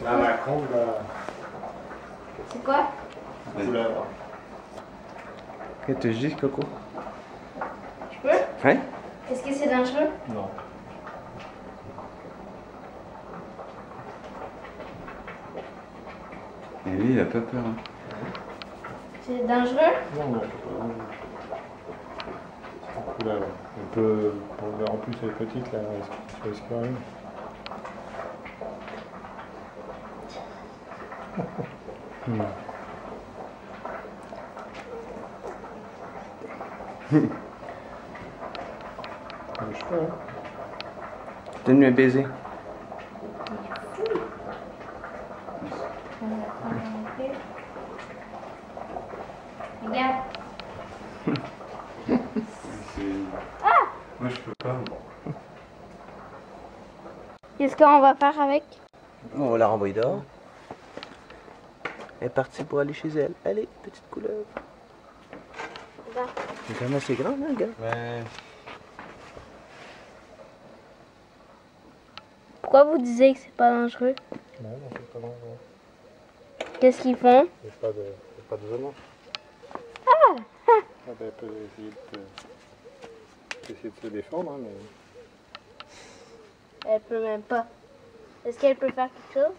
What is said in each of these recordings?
La Macron, là. C'est quoi? Couleuvre. Qu'est-ce que tu dis, Coco? Je peux? Hein? Est-ce que c'est dangereux? Non. Et lui, il a pas peur. Hein. C'est dangereux? Non, non, c'est pas dangereux. C'est une couleuvre. On peut, en plus elle est petite, là, ça risque rien. Je peux, hein. Donne-lui un baiser. Regarde. Moi, je peux pas. Qu'est-ce qu'on va faire avec? On va la renvoyer dehors. Elle est partie pour aller chez elle. Allez, petite couleuvre. Regarde. C'est quand même assez grand, hein, gars? Ouais. Pourquoi vous disiez que c'est pas dangereux? Non, non, c'est pas dangereux. Qu'est-ce qu'ils font? Il n'y a pas de venin. Ah! Elle peut essayer de se défendre, hein, mais... Elle peut même pas. Est-ce qu'elle peut faire quelque chose?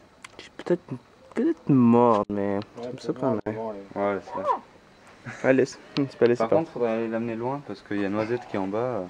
Peut-être mort, mais Ouais, ça me surprendrait. Ouais, c'est ça. Allez, tu peux laisser Par contre, faudrait aller l'amener loin parce qu'il y a Noisette qui est en bas.